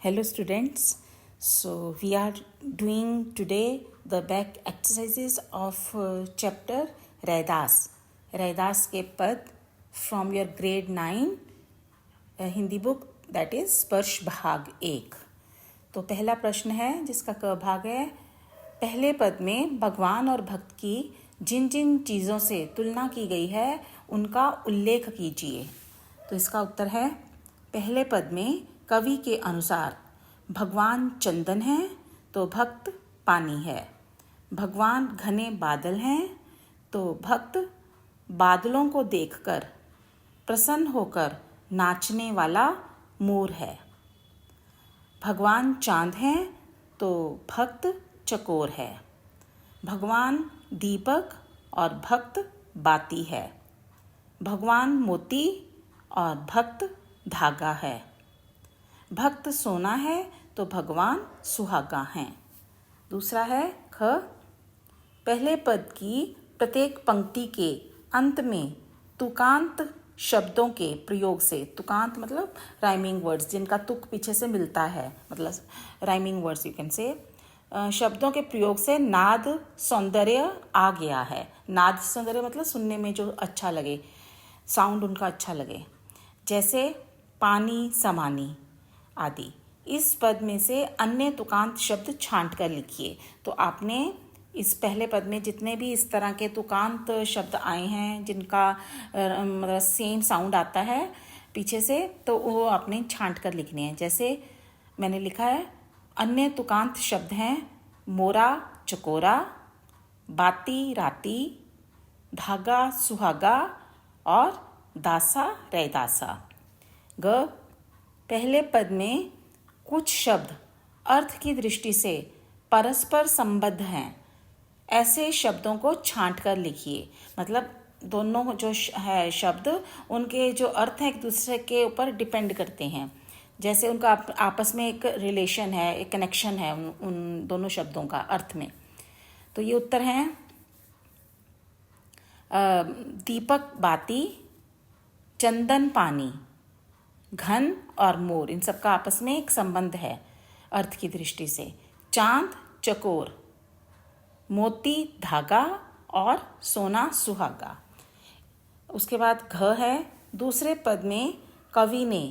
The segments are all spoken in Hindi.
Hello students. So we are doing today the back exercises of chapter Raidas Raidas के पद from your grade 9 Hindi book that is स्पर्श भाग 1। तो पहला प्रश्न है जिसका क भाग है, पहले पद में भगवान और भक्त की जिन जिन चीज़ों से तुलना की गई है उनका उल्लेख कीजिए। तो इसका उत्तर है, पहले पद में कवि के अनुसार भगवान चंदन है तो भक्त पानी है, भगवान घने बादल हैं तो भक्त बादलों को देखकर प्रसन्न होकर नाचने वाला मोर है, भगवान चांद हैं तो भक्त चकोर है, भगवान दीपक और भक्त बाती है, भगवान मोती और भक्त धागा है, भक्त सोना है तो भगवान सुहागा हैं। दूसरा है ख, पहले पद की प्रत्येक पंक्ति के अंत में तुकांत शब्दों के प्रयोग से, तुकांत मतलब राइमिंग वर्ड्स जिनका तुक पीछे से मिलता है, मतलब rhyming words you can say, शब्दों के प्रयोग से नाद सौंदर्य आ गया है। नाद सौंदर्य मतलब सुनने में जो अच्छा लगे, साउंड उनका अच्छा लगे, जैसे पानी समानी आदि। इस पद में से अन्य तुकांत शब्द छांट कर लिखिए। तो आपने इस पहले पद में जितने भी इस तरह के तुकांत शब्द आए हैं जिनका मतलब सेम साउंड आता है पीछे से, तो वो आपने छांट कर लिखने हैं। जैसे मैंने लिखा है, अन्य तुकांत शब्द हैं मोरा चकोरा, बाती राती, धागा सुहागा और दासा रैदासा। ग, पहले पद में कुछ शब्द अर्थ की दृष्टि से परस्पर संबद्ध हैं, ऐसे शब्दों को छांट कर लिखिए। मतलब दोनों जो है शब्द, उनके जो अर्थ हैं एक दूसरे के ऊपर डिपेंड करते हैं, जैसे उनका आपस में एक रिलेशन है, एक कनेक्शन है उन दोनों शब्दों का अर्थ में। तो ये उत्तर हैं दीपक बाती, चंदन पानी, घन और मोर, इन सब का आपस में एक संबंध है अर्थ की दृष्टि से। चांद चकोर, मोती धागा और सोना सुहागा। उसके बाद घ है, दूसरे पद में कवि ने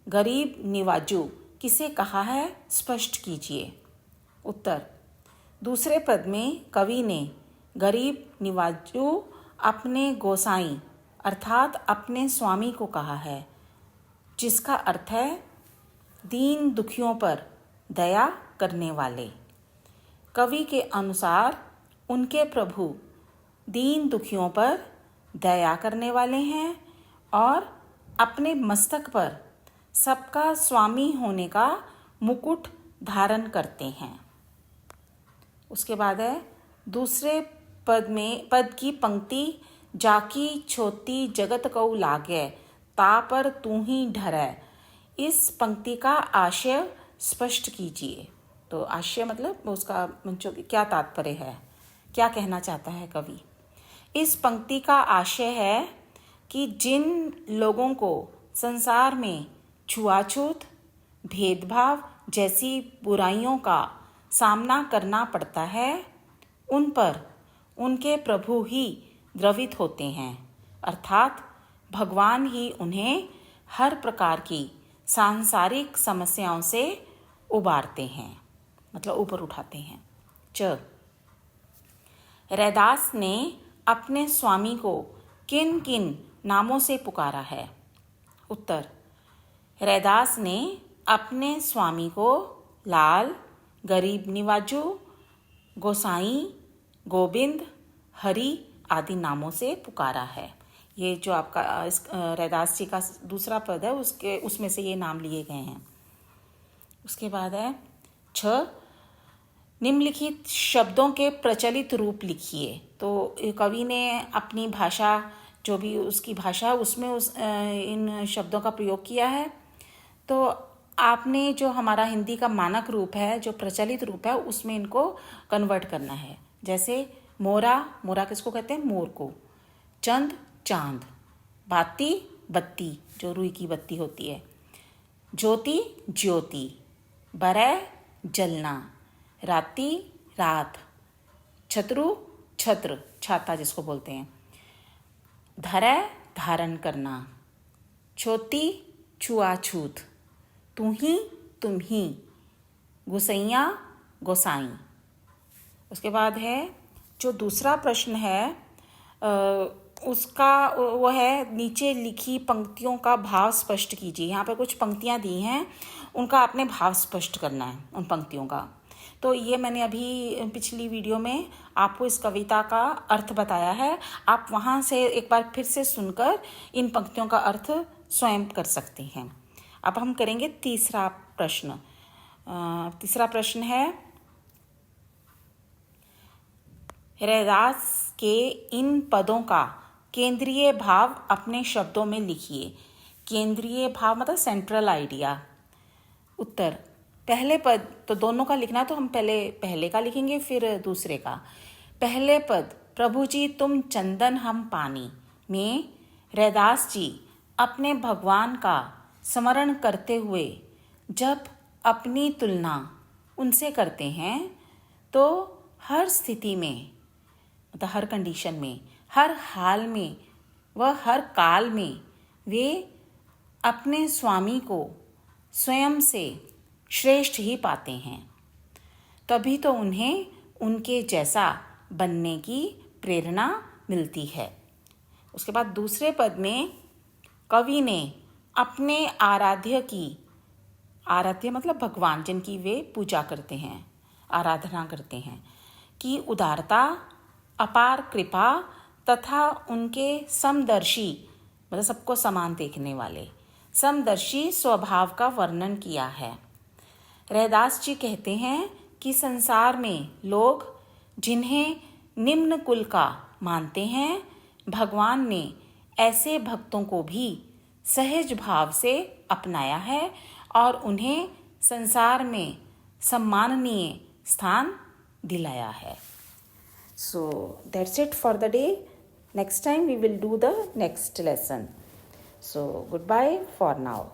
गरीब निवाजू किसे कहा है स्पष्ट कीजिए। उत्तर, दूसरे पद में कवि ने गरीब निवाजू अपने गोसाई अर्थात अपने स्वामी को कहा है, जिसका अर्थ है दीन दुखियों पर दया करने वाले। कवि के अनुसार उनके प्रभु दीन दुखियों पर दया करने वाले हैं और अपने मस्तक पर सबका स्वामी होने का मुकुट धारण करते हैं। उसके बाद है, दूसरे पद की पंक्ति जाकी छोती जगत कऊ लागे ता पर तू ही ढरै, इस पंक्ति का आशय स्पष्ट कीजिए। तो आशय मतलब उसका क्या तात्पर्य है, क्या कहना चाहता है कवि। इस पंक्ति का आशय है कि जिन लोगों को संसार में छुआछूत, भेदभाव जैसी बुराइयों का सामना करना पड़ता है, उन पर उनके प्रभु ही द्रवित होते हैं, अर्थात भगवान ही उन्हें हर प्रकार की सांसारिक समस्याओं से उबारते हैं, मतलब ऊपर उठाते हैं। च, रैदास ने अपने स्वामी को किन किन नामों से पुकारा है। उत्तर, रैदास ने अपने स्वामी को लाल, गरीब निवाजू, गोसाई, गोविंद, हरि आदि नामों से पुकारा है। ये जो आपका रैदास जी का दूसरा पद है उसमें से ये नाम लिए गए हैं। उसके बाद है छ, निम्नलिखित शब्दों के प्रचलित रूप लिखिए। तो कवि ने अपनी भाषा, जो भी उसकी भाषा है उसमें इन शब्दों का प्रयोग किया है। तो आपने जो हमारा हिंदी का मानक रूप है, जो प्रचलित रूप है, उसमें इनको कन्वर्ट करना है। जैसे मोरा, मोरा किसको कहते हैं, मोर को। चंद चांद, बाती बत्ती जो रुई की बत्ती होती है, ज्योति ज्योति, बरै जलना, राती रात, छत्रु छत्र छाता जिसको बोलते हैं, धरै धारण करना, छोती छुआछूत, तू ही तुम ही, गुसैया गोसाई। उसके बाद है जो दूसरा प्रश्न है उसका वो है नीचे लिखी पंक्तियों का भाव स्पष्ट कीजिए। यहाँ पर कुछ पंक्तियाँ दी हैं, उनका आपने भाव स्पष्ट करना है उन पंक्तियों का। तो ये मैंने अभी पिछली वीडियो में आपको इस कविता का अर्थ बताया है, आप वहाँ से एक बार फिर से सुनकर इन पंक्तियों का अर्थ स्वयं कर सकते हैं। अब हम करेंगे तीसरा प्रश्न। तीसरा प्रश्न है रैदास के इन पदों का केंद्रीय भाव अपने शब्दों में लिखिए। केंद्रीय भाव मतलब सेंट्रल आइडिया। उत्तर, पहले पद तो दोनों का लिखना है, तो हम पहले का लिखेंगे फिर दूसरे का। पहले पद प्रभु जी तुम चंदन हम पानी में रैदास जी अपने भगवान का स्मरण करते हुए जब अपनी तुलना उनसे करते हैं तो हर स्थिति में मतलब हर कंडीशन में, हर हाल में व हर काल में वे अपने स्वामी को स्वयं से श्रेष्ठ ही पाते हैं, तभी तो उन्हें उनके जैसा बनने की प्रेरणा मिलती है। उसके बाद दूसरे पद में कवि ने अपने आराध्य मतलब भगवान जिनकी वे पूजा करते हैं, आराधना करते हैं, की उदारता, अपार कृपा तथा उनके समदर्शी मतलब सबको समान देखने वाले समदर्शी स्वभाव का वर्णन किया है। रैदास जी कहते हैं कि संसार में लोग जिन्हें निम्न कुल का मानते हैं, भगवान ने ऐसे भक्तों को भी सहज भाव से अपनाया है और उन्हें संसार में सम्माननीय स्थान दिलाया है। So that's it for the day. Next time we will do the next lesson. So goodbye for now.